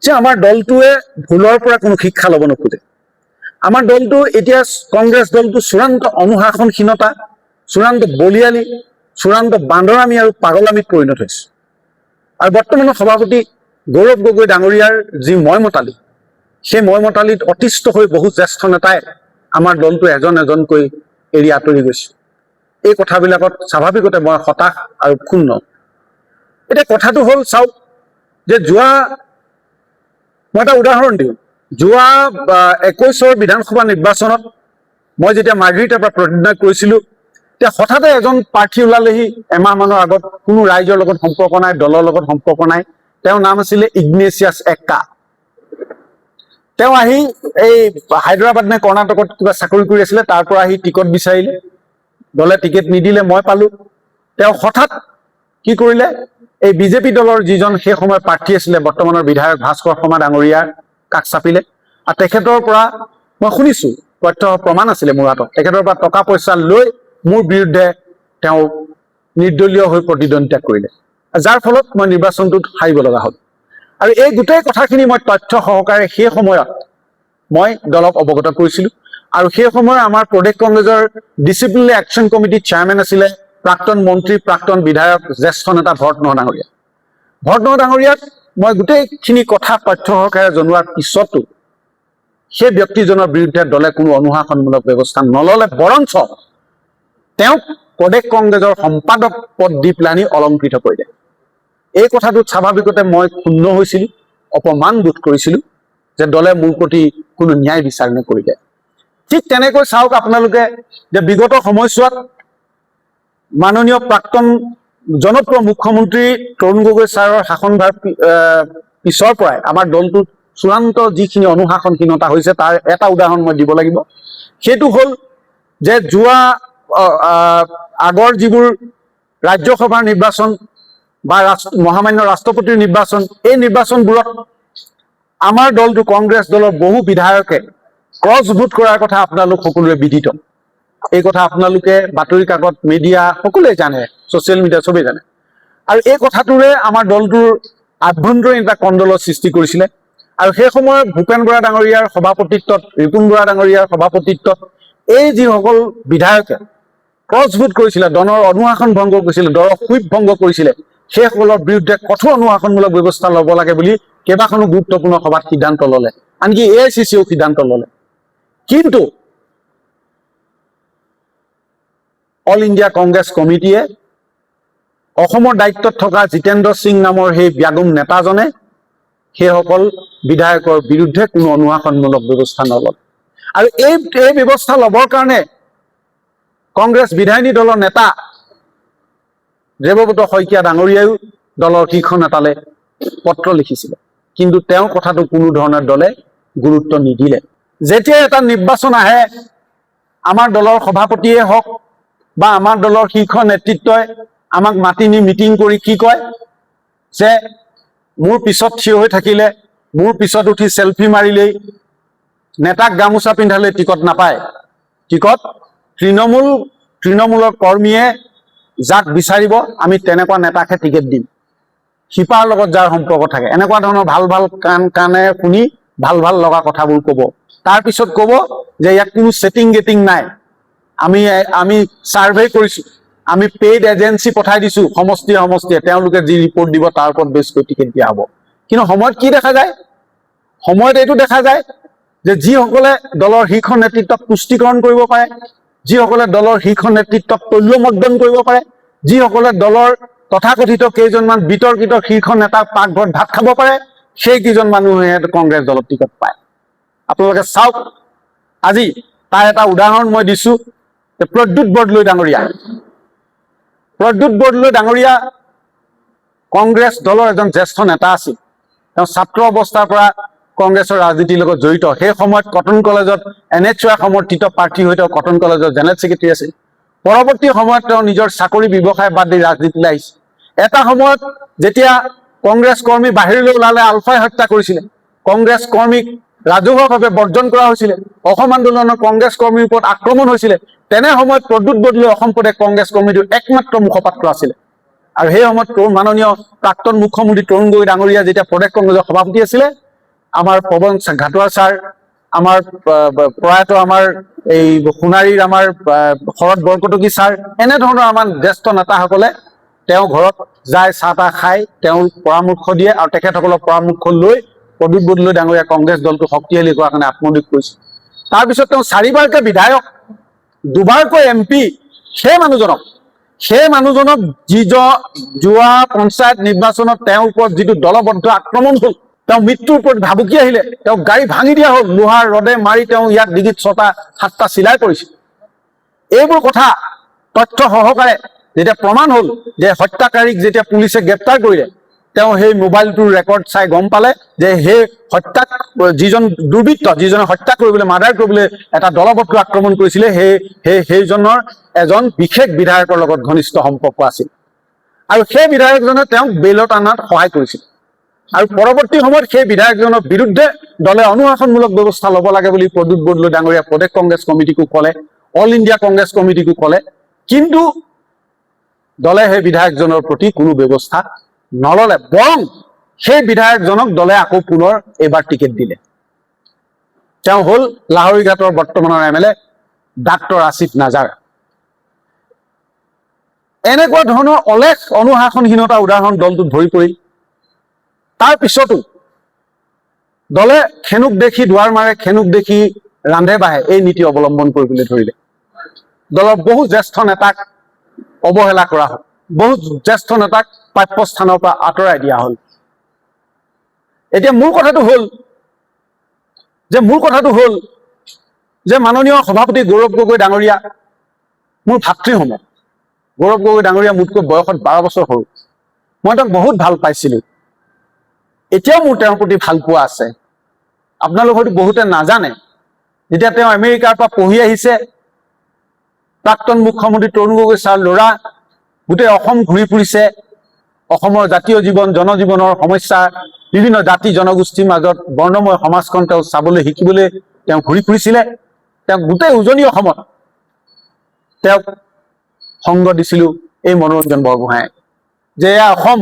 যে আমাৰ দলটোৱে ভুলৰ পৰা কোনো শিক্ষা ল'ব নোখোজে। আমাৰ দলটো এতিয়া কংগ্ৰেছ দলটো চূড়ান্ত অনুশাসনহীনতা, চূড়ান্ত বলিয়ালি, চূড়ান্ত বান্দৰামি আৰু পাগলামিত পৰিণত হৈছে। আৰু বৰ্তমানৰ সভাপতি গৌৰৱ গগৈ ডাঙৰীয়াৰ যি ময়মতালি, সেই ময়মতালিত অতিষ্ঠ হৈ বহু জ্যেষ্ঠ নেতাই আমাৰ দলটো এজন এজনকৈ এৰি আঁতৰি গৈছে। এই কথাবিলাকত স্বাভাৱিকতে মই হতাশ আৰু ক্ষুণ্ণ। এতিয়া কথাটো হ'ল, চাওক যে মই এটা উদাহৰণ দিওঁ। যোৱা 21 বিধানসভা নিৰ্বাচনত মই যেতিয়া মাৰ্ঘেৰিটাৰ পৰা প্ৰতিদ্বন্দ্বিতা কৰিছিলোঁ, তেতিয়া হঠাতে এজন প্ৰাৰ্থী ওলালেহি এমাহ মানৰ আগত, কোনো ৰাইজৰ লগত সম্পৰ্ক নাই, দলৰ লগত সম্পৰ্ক নাই। তেওঁৰ নাম আছিলে ইগনেচিয়াছ এক্কা। তেওঁ আহি এই হায়দৰাবাদ নে কৰ্ণাটকত কিবা চাকৰি কৰি আছিলে, তাৰ পৰা আহি টিকট বিচাৰিলে, দলে টিকেট নিদিলে, মই পালোঁ। তেওঁ হঠাৎ কি কৰিলে, এই বিজেপি দলৰ যিজন সেই সময়ৰ প্ৰাৰ্থী আছিলে বৰ্তমানৰ বিধায়ক ভাস্কৰ শৰ্মা ডাঙৰীয়াৰ কাষ চাপিলে। আৰু তেখেতৰ পৰা মই শুনিছোঁ, তথ্য প্ৰমাণ আছিলে মোৰ হাতত, তেখেতৰ পৰা টকা পইচা লৈ মোৰ বিৰুদ্ধে তেওঁ নিৰ্দলীয় হৈ প্ৰতিদ্বন্দ্বিতা কৰিলে, যাৰ ফলত মই নিৰ্বাচনটোত হাৰিব লগা হ'ল। আৰু এই গোটেই কথাখিনি মই তথ্য সহকাৰে সেই সময়ত মই দলক অৱগত কৰিছিলোঁ। আৰু সেই সময়ত আমাৰ প্ৰদেশ কংগ্ৰেছৰ ডিচিপ্লিনাৰী একশ্যন কমিটিৰ চেয়াৰমেন আছিলে প্ৰাক্তন মন্ত্ৰী, প্ৰাক্তন বিধায়ক, জ্যেষ্ঠ নেতা ভৰতনৰহ ডাঙৰীয়া। ভৰতনৰহ ডাঙৰীয়াক মই গোটেইখিনি কথা তথ্য সহকাৰে জনোৱাৰ পিছতো সেই ব্যক্তিজনৰ বিৰুদ্ধে দলে কোনো অনুশাসনমূলক ব্যৱস্থা নললে, বৰঞ্চ তেওঁক প্ৰদেশ কংগ্ৰেছৰ সম্পাদক পদ দি পেলানি অলংকৃত কৰিলে। এই কথাটোত স্বাভাৱিকতে মই ক্ষুণ্ণ হৈছিলোঁ, অপমান বোধ কৰিছিলোঁ যে দলে মোৰ প্ৰতি কোনো ন্যায় বিচাৰ নকৰিলে। ঠিক তেনেকৈ চাওক আপোনালোকে যে বিগত সময়ছোৱাত মাননীয় প্ৰাক্তন জনপ্ৰিয় মুখ্যমন্ত্ৰী তৰুণ গগৈ ছাৰৰ শাসনভাৰ পিছৰ পৰাই আমাৰ দলটোত চূড়ান্ত যিখিনি অনুশাসনহীনতা হৈছে, তাৰ এটা উদাহৰণ মই দিব লাগিব। সেইটো হ'ল যে যোৱা আগৰ যিবোৰ ৰাজ্যসভাৰ নিৰ্বাচন বা মহামান্য ৰাষ্ট্ৰপতিৰ নিৰ্বাচন, এই নিৰ্বাচনবোৰত আমাৰ দলটো কংগ্ৰেছ দলৰ বহু বিধায়কে ক্ৰছ ভোট কৰাৰ কথা আপোনালোক সকলোৱে বিদিত। এই কথা আপোনালোকে বাতৰি কাকত, মিডিয়া সকলোৱে জানে, ছ'চিয়েল মিডিয়া চবেই জানে। আৰু এই কথাটোৰে আমাৰ দলটোৰ আভ্যন্তৰীণ এটা কণ্ডলৰ সৃষ্টি কৰিছিলে। আৰু সেই সময়ত ভূপেন বৰা ডাঙৰীয়াৰ সভাপতিত্বত, ৰিপুণ বৰা ডাঙৰীয়াৰ সভাপতিত্বত এই যিসকল বিধায়কে ক্ৰছ ভোট কৰিছিলে, দলৰ অনুশাসন ভংগ কৰিছিলে, দলৰ হুইপ ভংগ কৰিছিলে, সেইসকলৰ বিৰুদ্ধে কঠোৰ অনুশাসনমূলক ব্যৱস্থা ল'ব লাগে বুলি কেইবাখনো গুৰুত্বপূৰ্ণ সভাত সিদ্ধান্ত ল'লে, আনকি AICCও সিদ্ধান্ত ল'লে। কিন্তু অল ইণ্ডিয়া কংগ্ৰেছ কমিটিয়ে অসমৰ দায়িত্বত থকা জিতেন্দ্ৰ সিং নামৰ সেই ব্যাগুম নেতাজনে সেইসকল বিধায়কৰ বিৰুদ্ধে কোনো অনুশাসনমূলক ব্যৱস্থা নললে। আৰু এই ব্যৱস্থা ল'বৰ কাৰণে কংগ্ৰেছ বিধায়িনী দলৰ নেতা দেৱব্ৰত শইকীয়া ডাঙৰীয়ায়ো দলৰ শীৰ্ষ নেতালে পত্ৰ লিখিছিলে, কিন্তু তেওঁৰ কথাটো কোনো ধৰণৰ দলে গুৰুত্ব নিদিলে। যেতিয়া এটা নিৰ্বাচন আহে, আমাৰ দলৰ সভাপতিয়ে হওক বা আমাৰ দলৰ শীৰ্ষ নেতৃত্বই আমাক মাতি নি মিটিং কৰি কি কয় যে মোৰ পিছত থিয় হৈ থাকিলে, মোৰ পিছত উঠি চেলফি মাৰিলেই, নেতাক গামোচা পিন্ধালে টিকট নাপায়। টিকট তৃণমূলৰ কৰ্মীয়ে যাক বিচাৰিব, আমি তেনেকুৱা নেতাকহে টিকেট দিম, শিপাৰ লগত যাৰ সম্পৰ্ক থাকে। এনেকুৱা ধৰণৰ ভাল ভাল কাণে শুনি ভাল ভাল লগা কথাবোৰ ক'ব। তাৰপিছত ক'ব যে ইয়াত কোনো ছেটিং গেটিং নাই, আমি ছাৰ্ভে কৰিছোঁ, আমি পেইড এজেঞ্চি পঠাই দিছোঁ সমষ্টিয়ে, তেওঁলোকে যি ৰিপৰ্ট দিব তাৰ ওপৰত বেছ কৰি টিকেট দিয়া হ'ব। কিন্তু সময়ত কি দেখা যায়? সময়ত এইটো দেখা যায় যে যিসকলে দলৰ শীৰ্ষ নেতৃত্বক পুষ্টিকৰণ কৰিব পাৰে, যিসকলে দলৰ শীৰ্ষ নেতৃত্বক তৈল্যমৰ্দন কৰিব পাৰে, যিসকলে দলৰ তথাকথিত কেইজনমান বিতৰ্কিত শীৰ্ষ নেতাৰ পাকঘৰত ভাত খাব পাৰে, সেই কেইজন মানুহে কংগ্ৰেছ দলত টিকট পায়। আপোনালোকে চাওক, আজি তাৰ এটা উদাহৰণ মই দিছোঁ। প্ৰদ্যুৎ বৰদলৈ ডাঙৰীয়া কংগ্ৰেছ দলৰ এজন জ্যেষ্ঠ নেতা আছিল। তেওঁ ছাত্ৰ অৱস্থাৰ পৰা কংগ্ৰেছৰ ৰাজনীতিৰ লগত জড়িত। সেই সময়ত কটন কলেজত NHY সমৰ্থিত প্ৰাৰ্থী হৈ তেওঁ কটন কলেজৰ জেনেৰেল ছেক্ৰেটাৰী আছিল। পৰৱৰ্তী সময়ত তেওঁ নিজৰ চাকৰি ব্যৱসায় বাদ দি ৰাজনীতিলৈ আহিছে। এটা সময়ত যেতিয়া কংগ্ৰেছ কৰ্মী বাহিৰলৈ ওলালে, আলফাই হত্যা কৰিছিলে, কংগ্ৰেছ কৰ্মীক ৰাজহুৱাভাৱে বৰ্জন কৰা হৈছিলে, অসম আন্দোলনৰ কংগ্ৰেছ কৰ্মীৰ ওপৰত আক্ৰমণ হৈছিলে, তেনে সময়ত প্ৰদ্যুৎ বৰদলৈ অসম প্ৰদেশ কংগ্ৰেছ কমিটিৰ একমাত্ৰ মুখপাত্ৰ আছিলে। আৰু সেই সময়ত মাননীয় প্ৰাক্তন মুখ্যমন্ত্ৰী তৰুণ গগৈ ডাঙৰীয়া যেতিয়া প্ৰদেশ কংগ্ৰেছৰ সভাপতি আছিলে, আমাৰ পৱন ঘাটোৱা ছাৰ, আমাৰ প্ৰয়াত আমাৰ এই সোণাৰীৰ আমাৰ শৰৎ বৰকটকী ছাৰ, এনেধৰণৰ আমাৰ জ্যেষ্ঠ নেতাসকলে তেওঁ ঘৰত যায়, চাহ তাহ খায়, তেওঁৰ পৰামৰ্শ দিয়ে আৰু তেখেতসকলৰ পৰামৰ্শ লৈ প্ৰদীপ বৰদলৈ ডাঙৰীয়া কংগ্ৰেছ দলটো শক্তিশালী কৰাৰ কাৰণে আত্মনিয়োগ কৰিছিল। তাৰপিছত তেওঁ 4বাৰকৈ বিধায়ক, 2বাৰকৈ MP, সেই মানুহজনক যোৱা পঞ্চায়ত নিৰ্বাচনত তেওঁৰ ওপৰত যিটো দলবদ্ধ আক্ৰমণ হ'ল, তেওঁ মৃত্যুৰ ওপৰত ভাবুকি আহিলে, তেওঁক গাড়ী ভাঙি দিয়া হ'ল, লোহাৰ ৰডে মাৰি তেওঁ ইয়াত ডিঙিত 6টা-7টা চিলাই কৰিছিল। এইবোৰ কথা তথ্য সহকাৰে যেতিয়া প্ৰমাণ হ'ল যে হত্যাকাৰীক যেতিয়া পুলিচে গ্ৰেপ্তাৰ কৰিলে, তেওঁ সেই মোবাইলটোৰ ৰেকৰ্ড চাই গম পালে যে সেই হত্যাক যিজন দুৰ্বৃত্ত, যিজনে হত্যা কৰিবলৈ, মাৰ্ডাৰ কৰিবলৈ এটা দলবদ্ধ আক্ৰমণ কৰিছিলে, সেইজনৰ এজন বিশেষ বিধায়কৰ লগত ঘনিষ্ঠ সম্পৰ্ক আছিল আৰু সেই বিধায়কজনে তেওঁক বেইলত অনাত সহায় কৰিছিল। আৰু পৰৱৰ্তী সময়ত সেই বিধায়কজনৰ বিৰুদ্ধে দলে অনুশাসনমূলক ব্যৱস্থা ল'ব লাগে বুলি প্ৰদীপ বৰদলৈ ডাঙৰীয়া প্ৰদেশ কংগ্ৰেছ কমিটিকো ক'লে, অল ইণ্ডিয়া কংগ্ৰেছ কমিটিকো ক'লে, কিন্তু দলে সেই বিধায়কজনৰ প্ৰতি কোনো ব্যৱস্থা নললে। বৰং সেই বিধায়কজনক দলে আকৌ পুনৰ এইবাৰ টিকেট দিলে। তেওঁ হ'ল লাহৰীঘাটৰ বৰ্তমানৰ MLA ডাক্তৰ আসিফ নাজাৰ। এনেকুৱা ধৰণৰ অলেখ অনুশাসনহীনতা উদাহৰণ দলটোত ভৰি পৰিল। তাৰ পিছতো দলে খেনুক দেখি দুৱাৰ মাৰে, খেনুক দেখি ৰান্ধে বাঢ়ে, এই নীতি অৱলম্বন কৰিবলৈ ধৰিলে। দলৰ বহু জ্যেষ্ঠ নেতাক অৱহেলা কৰা হ'ল, বহু জ্যেষ্ঠ নেতাক প্ৰাপ্যস্থানৰ পৰা আঁতৰাই দিয়া হ'ল। এতিয়া মূল কথাটো হ'ল যে মাননীয় সভাপতি গৌৰৱ গগৈ ডাঙৰীয়া মোৰ ভাতৃসম। গৌৰৱ গগৈ ডাঙৰীয়া মোতকৈ বয়সত 12 বছৰ সৰু। মই তেওঁক বহুত ভাল পাইছিলোঁ, এতিয়াও মোৰ তেওঁৰ প্ৰতি ভাল পোৱা আছে। আপোনালোক হয়তো বহুতে নাজানে, যেতিয়া তেওঁ আমেৰিকাৰ পৰা পঢ়ি আহিছে, প্ৰাক্তন মুখ্যমন্ত্ৰী তৰুণ গগৈ ছাৰ ল'ৰা, গোটেই অসম ঘূৰি ফুৰিছে, অসমৰ জাতীয় জীৱন, জনজীৱনৰ সমস্যা, বিভিন্ন জাতি জনগোষ্ঠীৰ মাজত বৰ্ণময় সমাজখন তেওঁ চাবলৈ, শিকিবলৈ তেওঁ ঘূৰি ফুৰিছিলে। তেওঁ গোটেই উজনি অসমত তেওঁক সংগ দিছিলোঁ এই মনোৰঞ্জন বৰগোহাঁয়ে, যে এয়া অসম,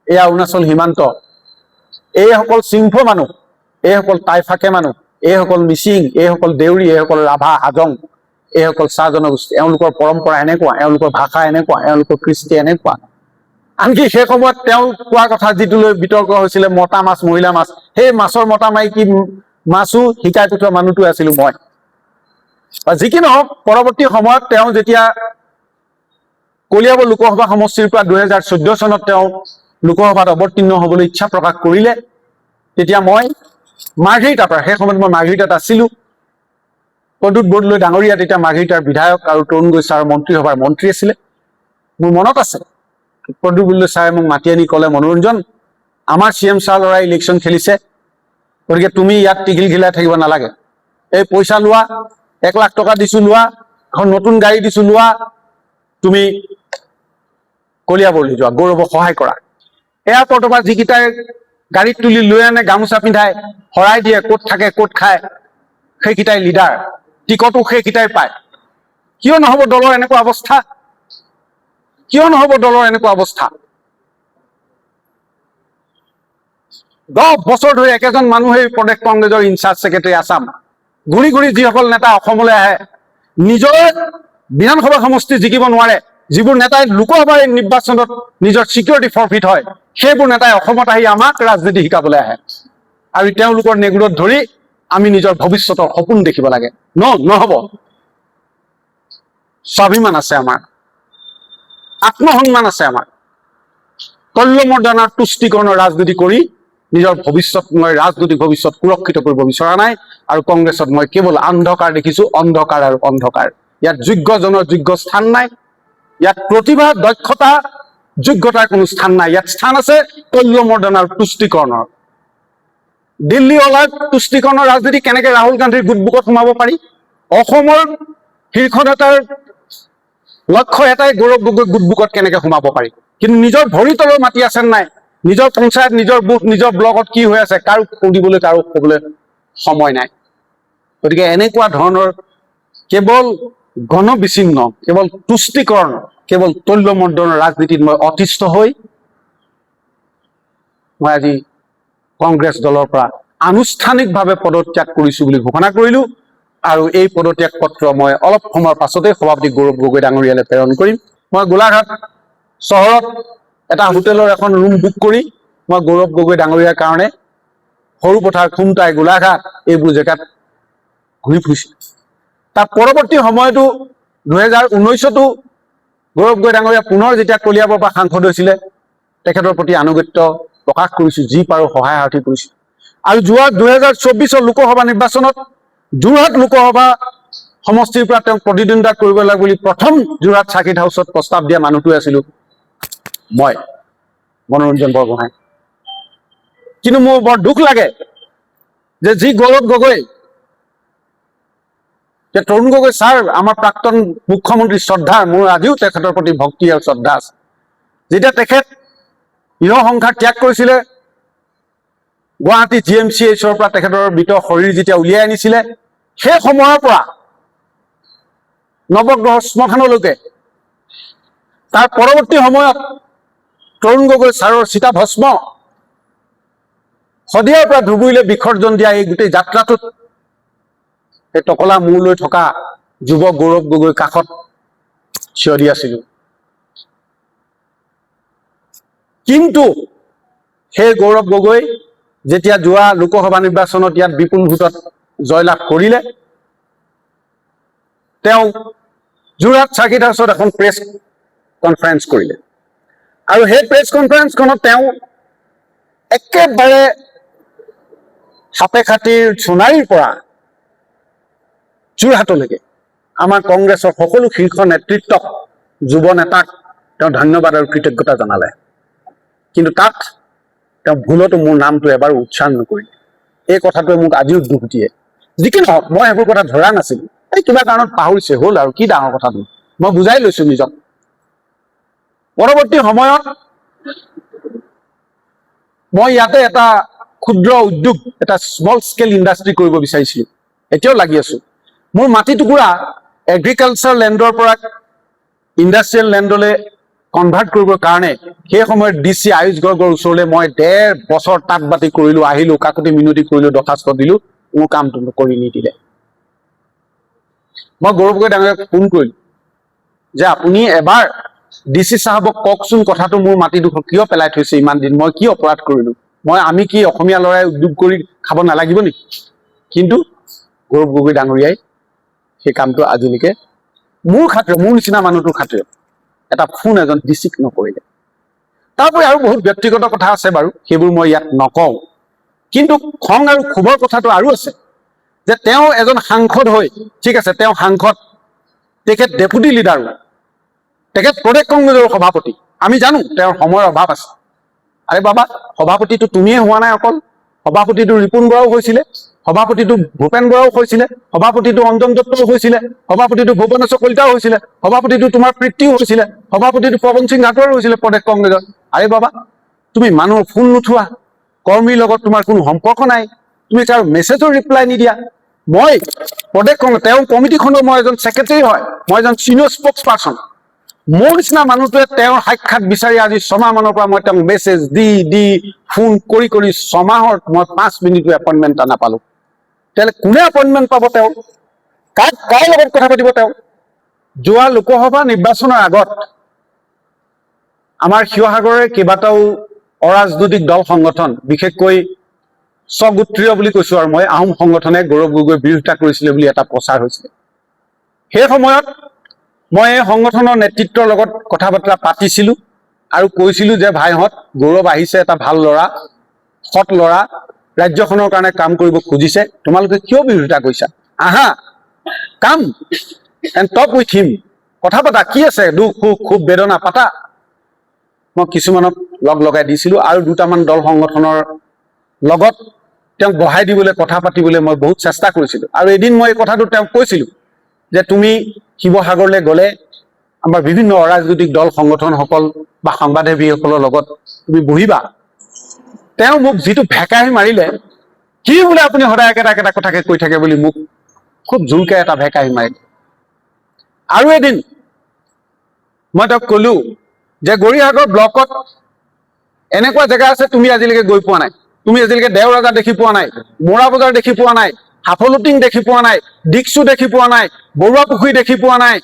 এয়া অৰুণাচল সীমান্ত, এইসকল চিংফ মানুহ, এইসকল টাইফাকে মানুহ, এইসকল মিচিং, এইসকল দেউৰী, এইসকল ৰাভা, হাজং, এইসকল চাহ জনগোষ্ঠী, এওঁলোকৰ পৰম্পৰা এনেকুৱা, এওঁলোকৰ ভাষা এনেকুৱা, এওঁলোকৰ কৃষ্টি এনেকুৱা। আনকি সেই সময়ত তেওঁ কোৱা কথা যিটো লৈ বিতৰ্ক হৈছিলে, মতা মাছ, মহিলা মাছ, সেই মাছৰ মতা মাইকী মাছো শিকাই পঠোৱা মানুহটো আছিলোঁ মই। যি কি নহওক, পৰৱৰ্তী সময়ত তেওঁ যেতিয়া কলিয়াবৰ লোকসভা সমষ্টিৰ পৰা 2014 চনত তেওঁ লোকসভাত অৱতীৰ্ণ হ'বলৈ ইচ্ছা প্ৰকাশ কৰিলে, তেতিয়া মই মাৰ্ঘেৰিটাৰ পৰা, সেই সময়ত মই মাৰ্ঘেৰিটাত আছিলোঁ, প্ৰদীপ বৰদলৈ ডাঙৰীয়া তেতিয়া মাৰ্ঘেৰিটাৰ বিধায়ক আৰু তৰুণ গগৈ ছাৰ মন্ত্ৰীসভাৰ মন্ত্ৰী আছিলে। মোৰ মনত আছে, প্ৰদীপ বৰদলৈ ছাৰে মোক মাতি আনি ক'লে, মনোৰঞ্জন, আমাৰ CM ছাৰ ল'ৰাই ইলেকশ্যন খেলিছে, গতিকে তুমি ইয়াত টিঘিল ঘিলাই থাকিব নালাগে, এই পইচা লোৱা, 1 লাখ টকা দিছোঁ লোৱা, এখন নতুন গাড়ী দিছোঁ লোৱা, তুমি কলিয়াবৰলৈ যোৱা, গৌৰৱক সহায় কৰা। এয়াৰপৰ্টৰ পৰা যিকেইটাই গাড়ীত তুলি লৈ আনে, গামোচা পিন্ধাই শৰাই দিয়ে, ক'ত থাকে ক'ত খায়, সেইকেইটাই লিডাৰ, টিকটো সেইকেইটাই পায়। কিয় নহ'ব দলৰ এনেকুৱা অৱস্থা? কিয় নহ'ব দলৰ এনেকুৱা অৱস্থা? 10 বছৰ ধৰি একেজন মানুহেই প্ৰদেশ কংগ্ৰেছৰ ইনচাৰ্জ ছেক্ৰেটাৰী আছাম। ঘূৰি ঘূৰি যিসকল নেতা অসমলৈ আহে, নিজৰ বিধানসভা সমষ্টি জিকিব নোৱাৰে, যিবোৰ নেতাই লোকসভাৰ নিৰ্বাচনত নিজৰ চিকিউৰিটি ফৰফিট হয়, সেইবোৰ নেতাই অসমত আহি আমাক ৰাজনীতি শিকাবলৈ আহে। আৰু তেওঁলোকৰ নেগুৰত ধৰি আমি নিজৰ ভৱিষ্যতৰ সপোন দেখিব লাগে। নহ'ব। স্বাভিমান আছে আমাৰ, আত্মসন্মান আছে আমাৰ। তল্যমৰ্দনাৰ তুষ্টিকৰণৰ ৰাজনীতি কৰি নিজৰ ভৱিষ্যত, মই ৰাজনৈতিক ভৱিষ্যত সুৰক্ষিত কৰিব বিচৰা নাই। আৰু কংগ্ৰেছত মই কেৱল অন্ধকাৰ দেখিছোঁ, অন্ধকাৰ আৰু অন্ধকাৰ। ইয়াত যোগ্যজনৰ যোগ্য স্থান নাই, ইয়াত প্ৰতিভা, দক্ষতা, যোগ্যতাৰ কোনো স্থান নাই। ইয়াত স্থান আছে তল্যমৰ্দনাৰ তুষ্টিকৰণৰ। দিল্লী অলাৰ তুষ্টিকৰণৰ ৰাজনীতি কেনেকে ৰাহুল গান্ধীৰ গোটবুকত সোমাব পাৰি? অসমৰ শীৰ্ষ নেতাৰ লক্ষ্য এটাই, গৌৰৱ গগৈ গোটবুকত কেনেকে সোমাব পাৰি। কিন্তু নিজৰ ভৰি তলৰ মাটি আছে নাই, নিজৰ পঞ্চায়ত, নিজৰ বুথ, নিজৰ ব্লকত কি হৈ আছে, কাৰো সুধিবলৈ, কাৰো ক'বলৈ সময় নাই। গতিকে এনেকুৱা ধৰণৰ কেৱল গণবিচ্ছিন্ন, কেৱল তুষ্টিকৰণ, কেৱল তল্যমৰ্দনৰ ৰাজনীতিত মই অতিষ্ঠ হৈ মই আজি কংগ্ৰেছ দলৰ পৰা আনুষ্ঠানিকভাৱে পদত্যাগ কৰিছোঁ বুলি ঘোষণা কৰিলোঁ আৰু এই পদত্যাগ পত্ৰ মই অলপ সময়ৰ পাছতে সভাপতি গৌৰৱ গগৈ ডাঙৰীয়ালৈ প্ৰেৰণ কৰিম। মই গোলাঘাট চহৰত এটা হোটেলৰ এখন ৰুম বুক কৰি মই গৌৰৱ গগৈ ডাঙৰীয়াৰ কাৰণে সৰুপথাৰ, খুমটাই, গোলাঘাট এইবোৰ জেগাত ঘূৰি ফুৰিছিলোঁ। তাৰ পৰৱৰ্তী সময়তো 2019তো গৌৰৱ গগৈ ডাঙৰীয়া পুনৰ যেতিয়া কলিয়াবৰৰ পৰা সাংসদ হৈছিলে তেখেতৰ প্ৰতি আনুগত্য প্ৰকাশ কৰিছোঁ, যি পাৰোঁ সহায় সাৰথি কৰিছোঁ। আৰু যোৱা 2024 লোকসভা নিৰ্বাচনত যোৰহাট লোকসভা সমষ্টিৰ পৰা তেওঁক প্ৰতিদ্বন্দ্বিতা কৰিব লাগে বুলি প্ৰথম যোৰহাট চাৰ্কিট হাউচত প্ৰস্তাৱ দিয়া মানুহটোৱে আছিলোঁ মই, মনোৰঞ্জন বৰগোহাঁই। কিন্তু মোৰ বৰ দুখ লাগে যে যি গৌৰৱ গগৈ, যে তৰুণ গগৈ ছাৰ আমাৰ প্ৰাক্তন মুখ্যমন্ত্ৰী শ্ৰদ্ধাৰ, মোৰ আজিও তেখেতৰ প্ৰতি ভক্তি আৰু শ্ৰদ্ধা আছে। যেতিয়া তেখেত ইহসংসাৰ ত্যাগ কৰিছিলে, গুৱাহাটী GMCHৰ পৰা তেখেতৰ মৃত শৰীৰ যেতিয়া উলিয়াই আনিছিলে, সেই সময়ৰ পৰা নৱগ্ৰহ শ্মশানলৈকে তাৰ পৰৱৰ্তী সময়ত তৰুণ গগৈ ছাৰৰ চিতাভস্ম শদিয়াৰ পৰা ধুবুৰীলৈ বিসৰ্জন দিয়া এই গোটেই যাত্ৰাটোত এই টকলা মূৰ লৈ থকা যুৱক গৌৰৱ গগৈৰ কাষত থিয় দি আছিলোঁ। কিন্তু সেই গৌৰৱ গগৈ যেতিয়া যোৱা লোকসভা নিৰ্বাচনত ইয়াত বিপুল ভোটত জয়লাভ কৰিলে, তেওঁ যোৰহাট চাৰ্কিট হাউচত এখন প্ৰেছ কনফাৰেন্স কৰিলে আৰু সেই প্ৰেছ কনফাৰেন্সখনত তেওঁ একেবাৰে সাপে খাতিৰ সোণাৰীৰ পৰা যোৰহাটলৈকে আমাৰ কংগ্ৰেছৰ সকলো শীৰ্ষ নেতৃত্বক, যুৱ নেতাক তেওঁ ধন্যবাদ আৰু কৃতজ্ঞতা জনালে। কিন্তু তাত তেওঁ ভুলতো মোৰ নামটো এবাৰো উচ্চাৰণ নকৰিলে। এই কথাটোৱে মোক আজিও দুখ দিয়ে। যি কি নহওক, মই সেইবোৰ কথা ধৰা নাছিলোঁ। এই কিবা কাৰণত পাহৰিছে, হ'ল আৰু কি ডাঙৰ কথাটো, মই বুজাই লৈছোঁ নিজক। পৰৱৰ্তী সময়ত মই ইয়াতে এটা ক্ষুদ্ৰ উদ্যোগ, এটা স্মল স্কেল ইণ্ডাষ্ট্ৰী কৰিব বিচাৰিছিলোঁ, এতিয়াও লাগি আছোঁ। মোৰ মাটি টুকুৰা এগ্ৰিকালচাৰ লেণ্ডৰ পৰা ইণ্ডাষ্ট্ৰিয়েল লেণ্ডলৈ কনভাৰ্ট কৰিবৰ কাৰণে সেই সময়ত DC আয়ুষ গৰ্গৰ ওচৰলৈ মই 1.5 বছৰ তাঁত বাতি কৰিলোঁ, আহিলোঁ, কাকতি মিনতি কৰিলোঁ, দৰ্খাস্ত দিলোঁ, মোৰ কামটো কৰি নিদিলে। মই গৌৰৱ গগৈ ডাঙৰীয়াক ফোন কৰিলোঁ যে আপুনি এবাৰ DC চাহাবক কওকচোন কথাটো, মোৰ মাটিডোখৰ কিয় পেলাই থৈছে ইমান দিন, মই কি অপৰাধ কৰিলোঁ, আমি কি অসমীয়া ল'ৰাই উদ্যোগ কৰি খাব নালাগিব নেকি? কিন্তু গৌৰৱ গগৈ ডাঙৰীয়াই সেই কামটো আজিলৈকে মোৰ খাতিৰত, মোৰ নিচিনা মানুহটোৰ খাতিৰত এটা ফোন এজন ডিচিক নকৰিলে। তাৰোপৰি আৰু বহুত ব্যক্তিগত কথা আছে বাৰু, সেইবোৰ মই ইয়াত নকওঁ। কিন্তু খং আৰু ক্ষোভৰ কথাটো আৰু আছে যে তেওঁ এজন সাংসদ হৈ, ঠিক আছে তেওঁ সাংসদ, তেখেত ডেপুটি লিডাৰো, তেখেত প্ৰদেশ কংগ্ৰেছৰ সভাপতি, আমি জানো তেওঁৰ সময়ৰ অভাৱ আছে। আৰে বাবা, সভাপতিটো তুমিয়ে হোৱা নাই অকল, সভাপতিটো ৰিপুণ বৰাও হৈছিলে, সভাপতিটো ভূপেন বৰাও হৈছিলে, সভাপতিটো অঞ্জন দত্তও হৈছিলে, সভাপতিটো ভুৱনেশ্বৰ কলিতাও হৈছিলে, সভাপতিটো তোমাৰ প্ৰীতিও হৈছিলে, সভাপতিটো পৱন সিং ৰাঠোৰো হৈছিলে প্ৰদেশ কংগ্ৰেছৰ। আৰে বাবা, তুমি মানুহৰ ফোন নুঠোৱা, কৰ্মীৰ লগত তোমাৰ কোনো সম্পৰ্ক নাই, তুমি তাৰ মেছেজৰ ৰিপ্লাই নিদিয়া। মই প্ৰদেশ কংগ্ৰেছ, তেওঁৰ কমিটিখনৰ মই এজন ছেক্ৰেটাৰী হয়, মই এজন চিনিয়ৰ স্প'ক্স পাৰ্চন। মোৰ নিচিনা মানুহটোৱে তেওঁৰ সাক্ষাৎ বিচাৰি আজি 6 মাহ মানৰ পৰা মই তেওঁক মেছেজ দি ফোন কৰি 6 মাহত মই 5 মিনিটো এপইণ্টমেণ্ট এটা নাপালোঁ। তেতিয়াহ'লে কোনে এপইণ্টমেণ্ট পাব? তেওঁ কাৰ লগত কথা পাতিব? তেওঁ যোৱা লোকসভা নিৰ্বাচনৰ আগত আমাৰ শিৱসাগৰৰে কেইবাটাও অৰাজনৈতিক দল সংগঠন, বিশেষকৈ স্বগোত্ৰীয় বুলি কৈছোঁ আৰু মই, আহোম সংগঠনে গৌৰৱ গগৈৰ বিৰোধিতা কৰিছিলে বুলি এটা প্ৰচাৰ হৈছিলে। সেই সময়ত মই এই সংগঠনৰ নেতৃত্বৰ লগত কথা বতৰা পাতিছিলোঁ আৰু কৈছিলোঁ যে ভাইহঁত, গৌৰৱ আহিছে, এটা ভাল ল'ৰা, সৎ ল'ৰা, ৰাজ্যখনৰ কাৰণে কাম কৰিব খুজিছে, তোমালোকে কিয় বিৰোধিতা কৰিছা? আহা, কাম এণ্ড টক উইথ হিম, কথা পাতা, কি আছে, দুখ সুখ ক্ষোভ বেদনা পাতা। মই কিছুমানক লগাই দিছিলোঁ আৰু 2টামান দল সংগঠনৰ লগত তেওঁক বহাই দিবলৈ, কথা পাতিবলৈ মই বহুত চেষ্টা কৰিছিলোঁ। আৰু এদিন মই এই কথাটো তেওঁক কৈছিলোঁ যে তুমি শিৱসাগৰলৈ গ'লে আমাৰ বিভিন্ন অৰাজনৈতিক দল সংগঠনসকল বা সংবাদসেৱীসকলৰ লগত তুমি বহিবা। তেওঁ মোক যিটো ভেকাহি মাৰিলে, কি বোলে আপুনি সদায় একেটা কথাকে কৈ থাকে বুলি মোক খুব জোৰকৈ এটা ভেকাহি মাৰিলে। আৰু এদিন মই তেওঁক ক'লোঁ যে গৌৰীসাগৰ ব্লকত এনেকুৱা জেগা আছে তুমি আজিলৈকে গৈ পোৱা নাই, তুমি আজিলৈকে দেওৰাজা দেখি পোৱা নাই, মৰা বজাৰ দেখি পোৱা নাই, হাফলুটিং দেখি পোৱা নাই, ডিকচু দেখি পোৱা নাই, বৰুৱা পুখুৰী দেখি পোৱা নাই,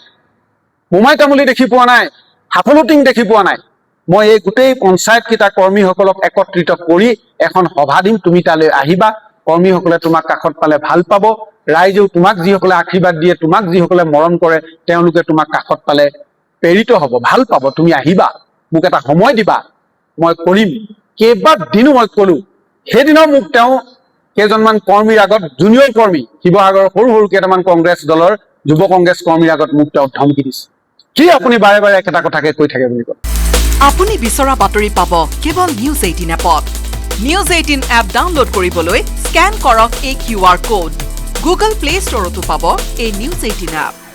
মোমাই তামুলী দেখি পোৱা নাই, হাফলুটিং দেখি পোৱা নাই। মই এই গোটেই পঞ্চায়ত কেইটা কৰ্মীসকলক একত্ৰিত কৰি এখন সভা দিম, তুমি তালৈ আহিবা। কৰ্মীসকলে তোমাক কাষত পালে ভাল পাব, ৰাইজেও তোমাক যিসকলে আশীৰ্বাদ দিয়ে, তোমাক যিসকলে মৰম কৰে, তেওঁলোকে তোমাক কাষত পালে প্ৰেৰিত হ'ব, ভাল পাব। তুমি আহিবা, মোক এটা সময় দিবা, মই কৰিম। কেইবাদিনো মই কলো। সেইদিনাও মোক তেওঁ কেইজনমান কৰ্মীৰ আগত, জুনিয়ৰ কৰ্মী, শিৱসাগৰৰ সৰু সৰু কেইটামান কংগ্ৰেছ দলৰ যুৱ কংগ্ৰেছ কৰ্মীৰ আগত মোক তেওঁ ধমকি দিছে, কি আপুনি বাৰে বাৰে একেটা কথাকে কৈ থাকে বুলি কয়। আপুনি বিচৰা বাতৰি পাব কেৱল নিউজ 18 এপত। নিউজ 18 এপ ডাউনলোড কৰিবলৈ স্কেন কৰক এই QR কোড। গুগল প্লে ষ্টৰতো পাব এই নিউজ 18 এপ।